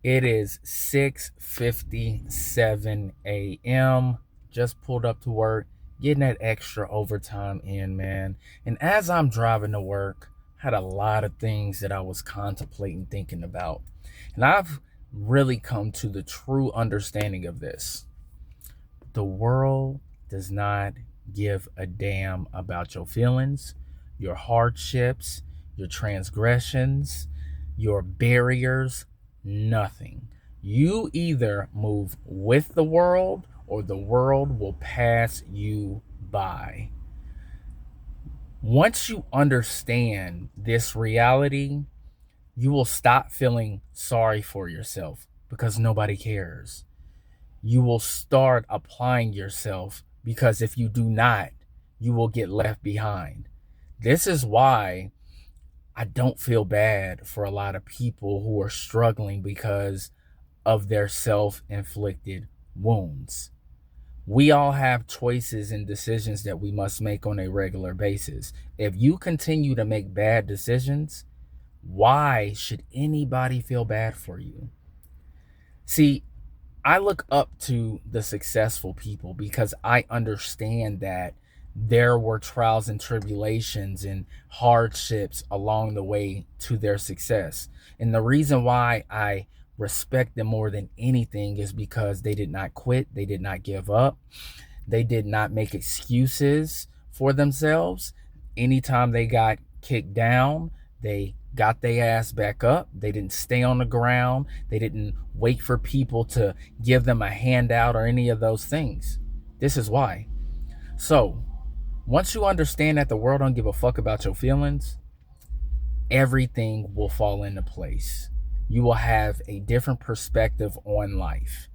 It is 6:57 a.m. Just pulled up to work, getting that extra overtime in, man. And as I'm driving to work, had a lot of things that I was contemplating, thinking about. And I've really come to the true understanding of this. The world does not give a damn about your feelings, your hardships, your transgressions, your barriers, nothing. You either move with the world or the world will pass you by. Once you understand this reality, you will stop feeling sorry for yourself because nobody cares. You will start applying yourself because if you do not, you will get left behind. This is why I don't feel bad for a lot of people who are struggling because of their self inflicted wounds. We all have choices and decisions that we must make on a regular basis. If you continue to make bad decisions, why should anybody feel bad for you? See, I look up to the successful people because I understand that there were trials and tribulations and hardships along the way to their success. And the reason why I respect them more than anything is because they did not quit, they did not give up, they did not make excuses for themselves. Anytime they got kicked down, they got their ass back up. They didn't stay on the ground. They didn't wait for people to give them a handout or any of those things. This is why. So, once you understand that the world don't give a fuck about your feelings, everything will fall into place. You will have a different perspective on life.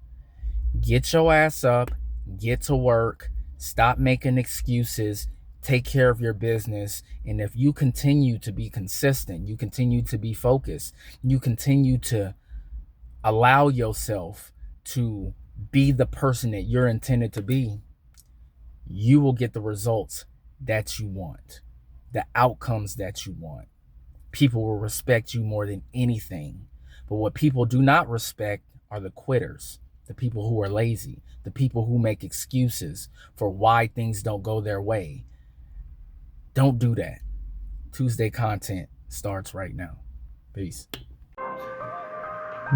Get your ass up, get to work, stop making excuses, take care of your business. And if you continue to be consistent, you continue to be focused, you continue to allow yourself to be the person that you're intended to be, you will get the results that you want, the outcomes that you want. People will respect you more than anything. But what people do not respect are the quitters, the people who are lazy, the people who make excuses for why things don't go their way. Don't do that. Tuesday content starts right now. Peace.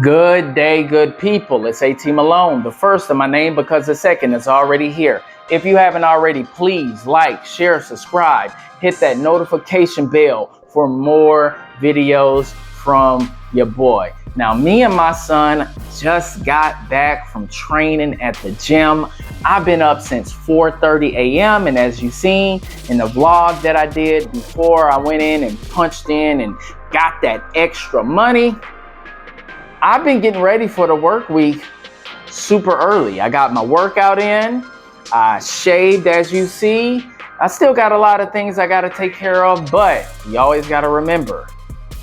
Good day, good people. It's AT Malone, the first of my name because the second is already here. If you haven't already, please like, share, subscribe, hit that notification bell for more videos from your boy. Now, me and my son just got back from training at the gym. I've been up since 4:30 a.m. and as you seen in the vlog that I did before I went in and punched in and got that extra money, I've been getting ready for the work week super early. I got my workout in, I shaved as you see. I still got a lot of things I gotta take care of, but you always gotta remember,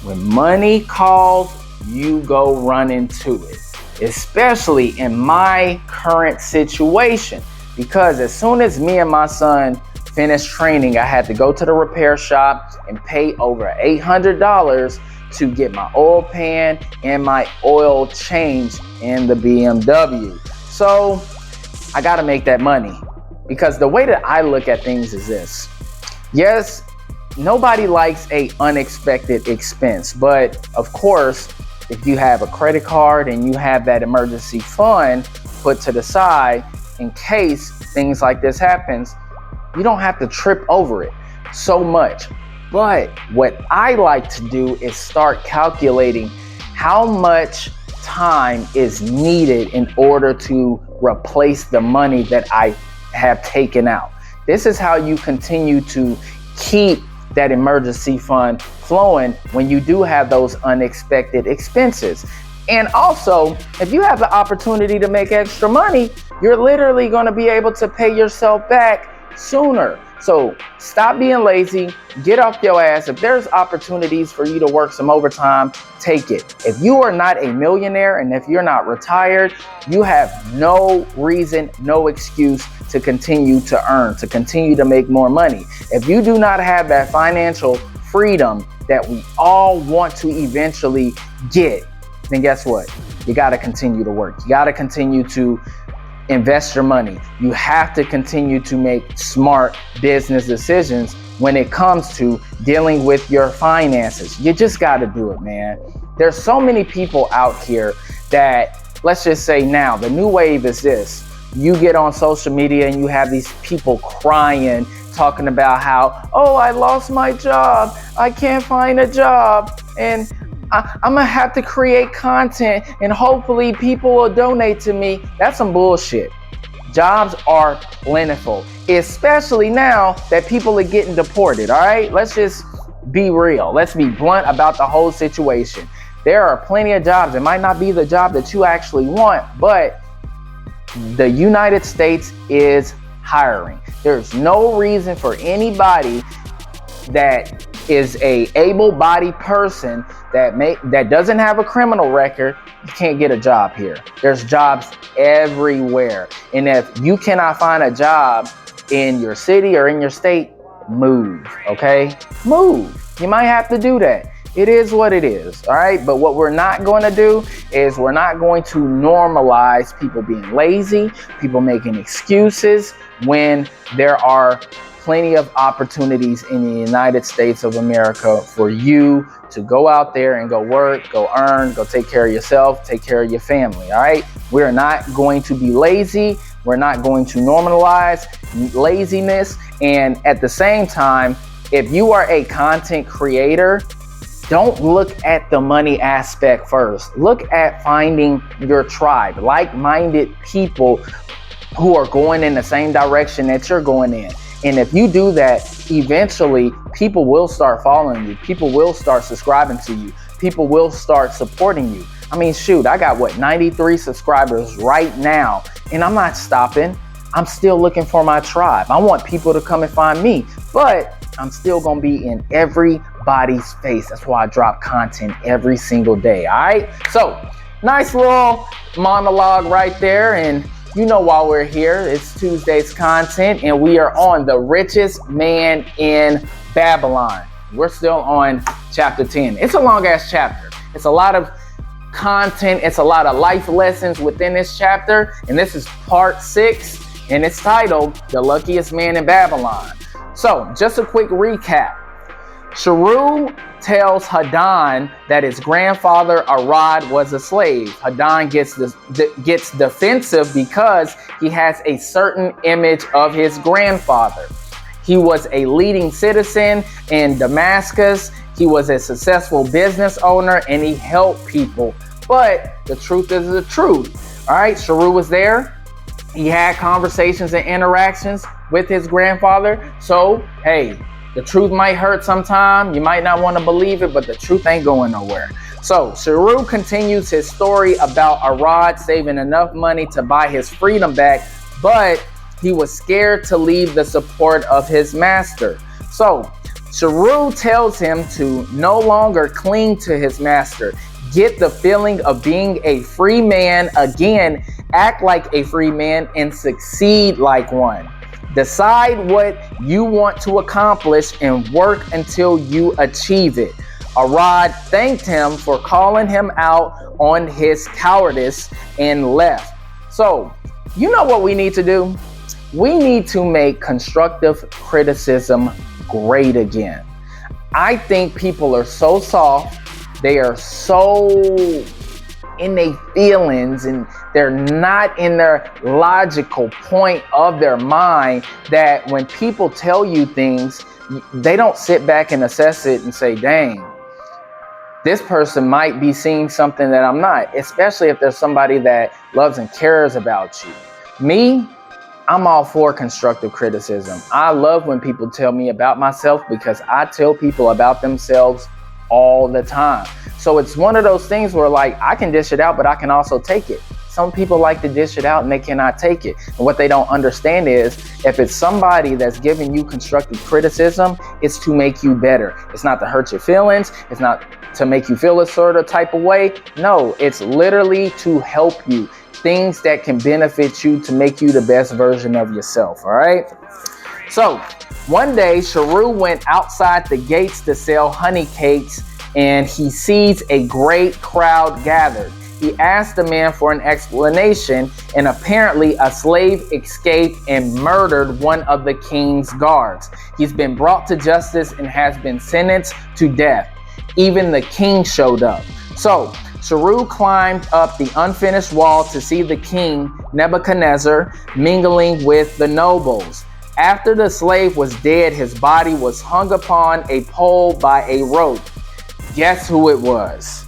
when money calls, you go run into it. Especially in my current situation, because as soon as me and my son finished training, I had to go to the repair shop and pay over $800 to get my oil pan and my oil changed in the BMW. So I gotta make that money, because the way that I look at things is this. Yes, nobody likes a unexpected expense, but of course, if you have a credit card and you have that emergency fund put to the side in case things like this happens, you don't have to trip over it so much. But what I like to do is start calculating how much time is needed in order to replace the money that I have taken out. This is how you continue to keep that emergency fund flowing when you do have those unexpected expenses. And also, if you have the opportunity to make extra money, you're literally going to be able to pay yourself back sooner. So stop being lazy, get off your ass. If there's opportunities for you to work some overtime, take it. If you are not a millionaire and if you're not retired, you have no reason, no excuse to continue to earn, to continue to make more money. If you do not have that financial freedom that we all want to eventually get, then guess what? you got to continue to work. You got to continue to invest your money. You have to continue to make smart business decisions when it comes to dealing with your finances. You just got to do it, man. There's so many people out here that, let's just say now, the new wave is this. You get on social media and you have these people crying, talking about how, oh, I lost my job. I can't find a job. And I'm gonna have to create content and hopefully people will donate to me. That's some bullshit. Jobs are plentiful, especially now that people are getting deported, all right? Let's just be real. Let's be blunt about the whole situation. There are plenty of jobs. It might not be the job that you actually want, but the United States is hiring. There's no reason for anybody that is a able-bodied person that doesn't have a criminal record, you can't get a job here. There's jobs everywhere. And if you cannot find a job in your city or in your state, move, okay? Move. You might have to do that. It is what it is, all right? But what we're not going to do is we're not going to normalize people being lazy, people making excuses when there are plenty of opportunities in the United States of America for you to go out there and go work, go earn, go take care of yourself, take care of your family, all right? We're not going to be lazy. We're not going to normalize laziness. And at the same time, if you are a content creator, don't look at the money aspect first. Look at finding your tribe, like-minded people who are going in the same direction that you're going in. And if you do that, eventually people will start following you. People will start subscribing to you. People will start supporting you. I mean, shoot, I got 93 subscribers right now, and I'm not stopping. I'm still looking for my tribe. I want people to come and find me, but I'm still gonna be in everybody's face. That's why I drop content every single day, all right? So, nice little monologue right there, and you know why we're here. It's Tuesday's content, and we are on the richest man in Babylon. We're still on chapter 10. It's a long-ass chapter. It's a lot of content. It's a lot of life lessons within this chapter, and this is part 6, and it's titled The Luckiest Man in Babylon. So, just a quick recap. Sharru tells Hadan that his grandfather Arad was a slave. Hadan gets defensive because he has a certain image of his grandfather. He was a leading citizen in Damascus. He was a successful business owner and he helped people. But the truth is the truth. All right, Sharru was there. He had conversations and interactions with his grandfather. So, hey, the truth might hurt sometime. You might not want to believe it, but the truth ain't going nowhere. So Sharru continues his story about Arad saving enough money to buy his freedom back, but he was scared to leave the support of his master. So Sharru tells him to no longer cling to his master. Get the feeling of being a free man again, act like a free man, and succeed like one. Decide what you want to accomplish and work until you achieve it. Arad thanked him for calling him out on his cowardice and left. So, you know what we need to do? We need to make constructive criticism great again. I think people are so soft. They are so in their feelings and they're not in their logical point of their mind that when people tell you things, they don't sit back and assess it and say, dang, this person might be seeing something that I'm not, especially if there's somebody that loves and cares about you. Me, I'm all for constructive criticism. I love when people tell me about myself because I tell people about themselves all the time. So it's one of those things where like I can dish it out, but I can also take it. Some people like to dish it out and they cannot take it. And what they don't understand is if it's somebody that's giving you constructive criticism, it's to make you better. It's not to hurt your feelings. It's not to make you feel a sort of type of way. No, it's literally to help you. Things that can benefit you to make you the best version of yourself. All right. So one day, Sharru went outside the gates to sell honey cakes and he sees a great crowd gathered. he asked the man for an explanation, and apparently a slave escaped and murdered one of the king's guards. He's been brought to justice and has been sentenced to death. Even the king showed up. So Sharru climbed up the unfinished wall to see the king Nebuchadnezzar mingling with the nobles. After the slave was dead, his body was hung upon a pole by a rope. Guess who it was?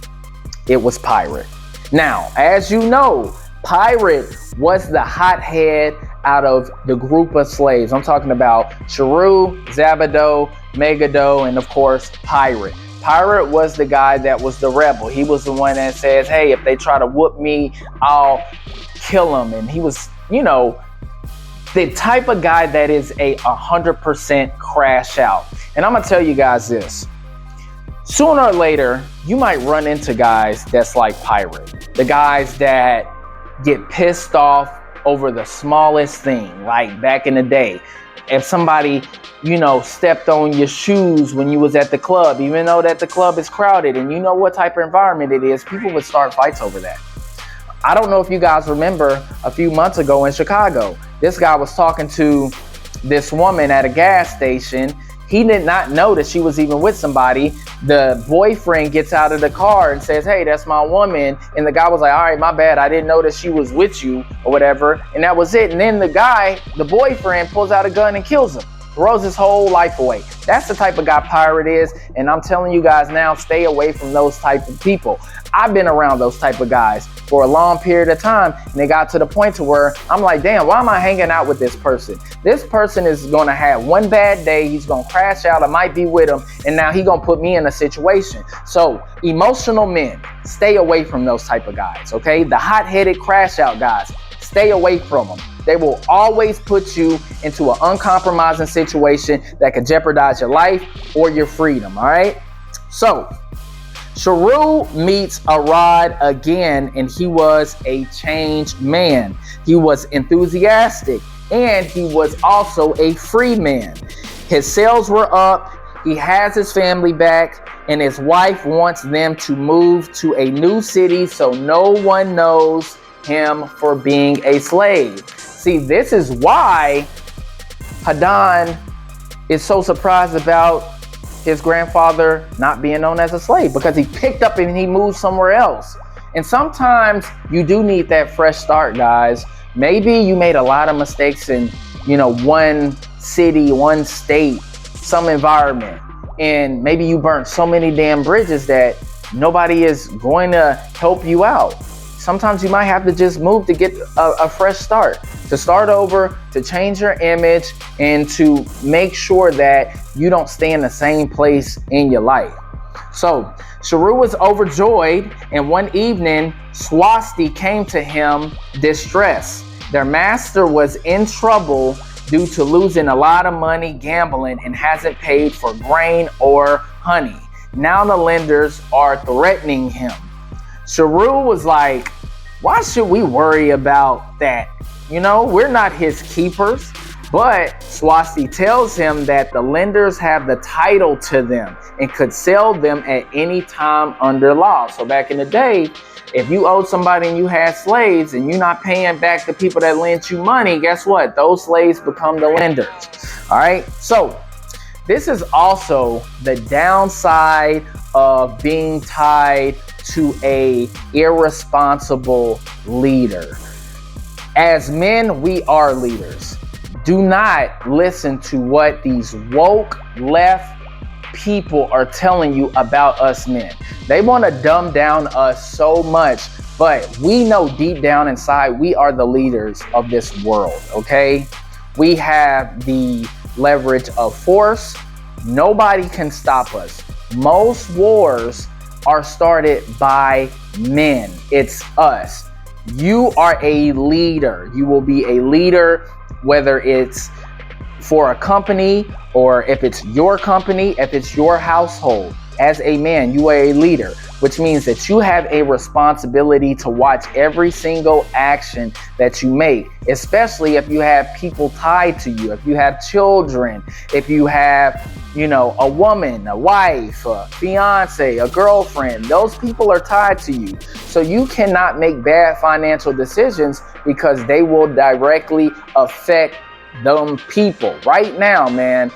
It was Pirate. Now, as you know, Pirate was the hothead out of the group of slaves. I'm talking about Sharru, Zabado, Megado, and of course, Pirate. Pirate was the guy that was the rebel. He was the one that says, hey, if they try to whoop me, I'll kill them. And he was, the type of guy that is a 100% crash out. And I'm going to tell you guys this. Sooner or later, you might run into guys that's like Pirate. The guys that get pissed off over the smallest thing. Like back in the day, if somebody, stepped on your shoes when you was at the club, even though that the club is crowded and you know what type of environment it is, people would start fights over that. I don't know if you guys remember a few months ago in Chicago, this guy was talking to this woman at a gas station. He did not know that she was even with somebody. The boyfriend gets out of the car and says, hey, that's my woman. And the guy was like, all right, my bad. I didn't know that she was with you or whatever. And that was it. And then the boyfriend pulls out a gun and kills him, throws his whole life away. That's the type of guy Pirate is. And I'm telling you guys now, stay away from those type of people. I've been around those type of guys for a long period of time, and it got to the point to where I'm like, damn, why am I hanging out with this person? This person is going to have one bad day. He's going to crash out. I might be with him, and now he's going to put me in a situation. So emotional men, stay away from those type of guys, okay? The hot-headed crash out guys, stay away from them. They will always put you into an uncompromising situation that could jeopardize your life or your freedom, all right? So Sharru meets Arad again, and he was a changed man. He was enthusiastic, and he was also a free man. His sales were up, he has his family back, and his wife wants them to move to a new city so no one knows him for being a slave. See, this is why Hadan is so surprised about his grandfather not being known as a slave, because he picked up and he moved somewhere else. And sometimes you do need that fresh start, guys. Maybe you made a lot of mistakes in, one city, one state, some environment, and maybe you burnt so many damn bridges that nobody is going to help you out. Sometimes you might have to just move to get a fresh start, to start over, to change your image, and to make sure that you don't stay in the same place in your life. So Sharru was overjoyed, and one evening Swasti came to him distressed. Their master was in trouble due to losing a lot of money gambling and hasn't paid for grain or honey. Now the lenders are threatening him. Sharru was like, why should we worry about that? We're not his keepers. But Swasti tells him that the lenders have the title to them and could sell them at any time under law. So back in the day, if you owed somebody and you had slaves and you're not paying back the people that lent you money, guess what? Those slaves become the lenders. All right. So this is also the downside of being tied to a irresponsible leader. As men, we are leaders. Do not listen to what these woke left people are telling you about us men. They want to dumb down us so much, but we know deep down inside we are the leaders of this world, okay? We have the leverage of force. Nobody can stop us. Most wars are started by men. It's us. You are a leader. You will be a leader, whether it's for a company or if it's your company, if it's your household. as a man, you are a leader, which means that you have a responsibility to watch every single action that you make, especially if you have people tied to you, if you have children, if you have, a woman, a wife, a fiance, a girlfriend. Those people are tied to you. So you cannot make bad financial decisions because they will directly affect them people. Right now, man,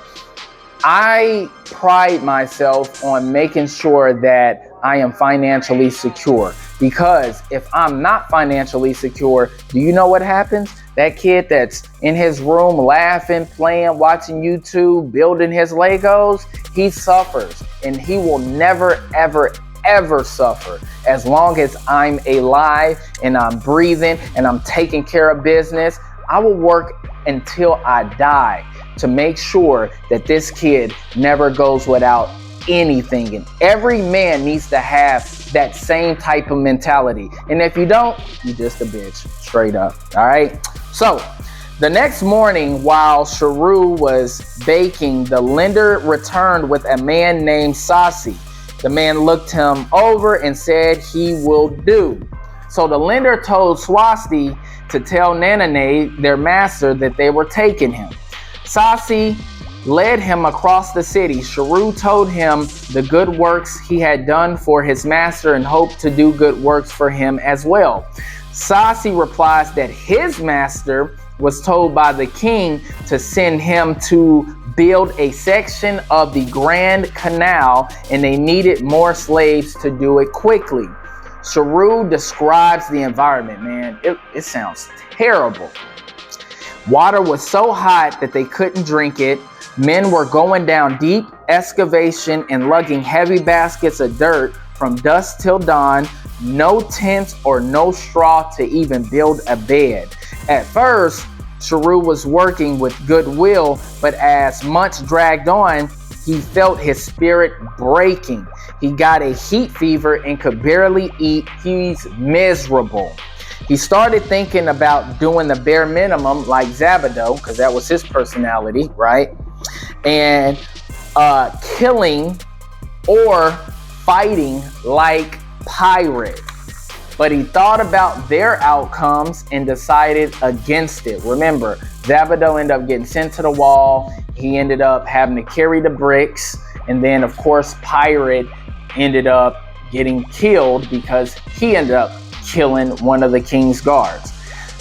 I pride myself on making sure that I am financially secure, because if I'm not financially secure, do you know what happens? That kid that's in his room laughing, playing, watching YouTube, building his Legos, he suffers, and he will never, ever suffer as long as I'm alive and I'm breathing and I'm taking care of business. I will work until I die to make sure that this kid never goes without anything. And every man needs to have that same type of mentality. And if you don't, you just a bitch, straight up. All right. So the next morning, while Sharru was baking, the lender returned with a man named Sasi. The man looked him over and said he will do. So the lender told Swasti to tell Nanane, their master, that they were taking him. Sasi led him across the city. Sharru told him the good works he had done for his master and hoped to do good works for him as well. Sasi replies that his master was told by the king to send him to build a section of the Grand Canal, and they needed more slaves to do it quickly. Sharru describes the environment, man. It sounds terrible. Water was so hot that they couldn't drink it. Men were going down deep excavation and lugging heavy baskets of dirt from dusk till dawn. No tents or no straw to even build a bed. At first, Sharru was working with goodwill, but as months dragged on, he felt his spirit breaking. He got a heat fever and could barely eat. He's miserable. He started thinking about doing the bare minimum like Zabado, because that was his personality, right? And killing or fighting like Pirate. But he thought about their outcomes and decided against it. Remember, Zabado ended up getting sent to the wall. He ended up having to carry the bricks. And then, of course, Pirate ended up getting killed because he ended up killing one of the king's guards.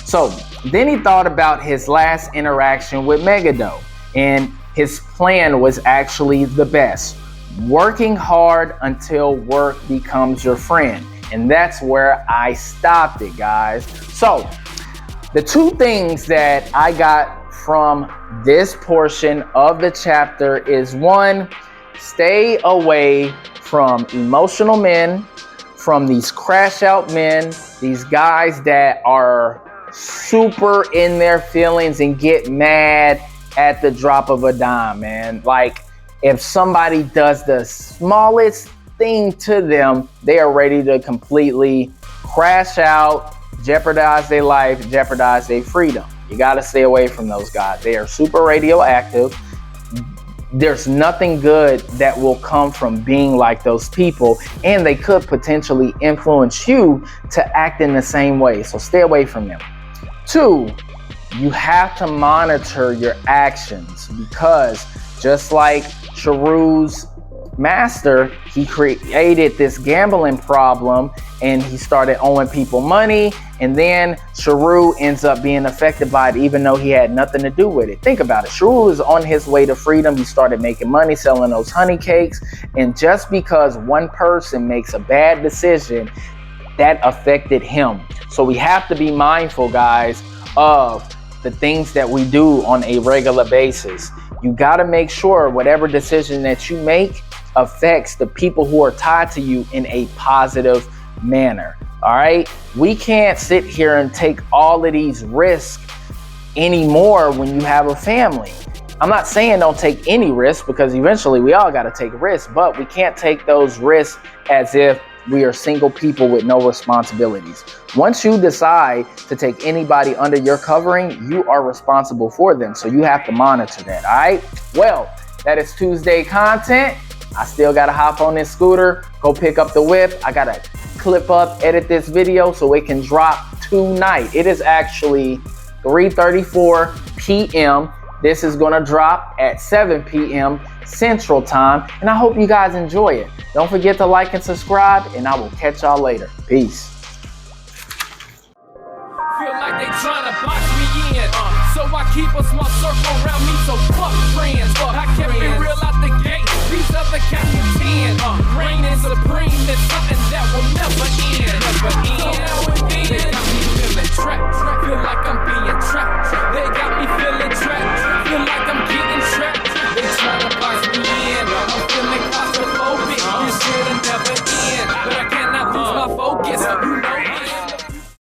So then he thought about his last interaction with Megiddo, and his plan was actually the best. Working hard until work becomes your friend. And that's where I stopped it, guys. So the two things that I got from this portion of the chapter is, one, stay away from emotional men, from these crash out men, these guys that are super in their feelings and get mad at the drop of a dime, man. Like, if somebody does the smallest thing to them, they are ready to completely crash out, jeopardize their life, jeopardize their freedom. You got to stay away from those guys. They are super radioactive. There's nothing good that will come from being like those people, and they could potentially influence you to act in the same way. So stay away from them. Two, you have to monitor your actions, because just like Sharru's master, he created this gambling problem and he started owing people money, and then Sharru ends up being affected by it even though he had nothing to do with it. Think about it. Sharru was on his way to freedom. He started making money selling those honey cakes, and just because one person makes a bad decision, that affected him. So we have to be mindful, guys, of the things that we do on a regular basis. You got to make sure whatever decision that you make affects the people who are tied to you in a positive manner. All right. We can't sit here and take all of these risks anymore when you have a family. I'm not saying don't take any risks, because eventually we all got to take risks, but we can't take those risks as if we are single people with no responsibilities. Once you decide to take anybody under your covering, you are responsible for them. So you have to monitor that. All right. Well, that is Tuesday content. I still gotta hop on this scooter, go pick up the whip. I gotta clip up, edit this video so it can drop tonight. It is actually 3:34 p.m. This is gonna drop at 7 p.m. Central Time, and I hope you guys enjoy it. Don't forget to like and subscribe, and I will catch y'all later. Peace. Feel like they tryna box me in, so I keep a small circle around me so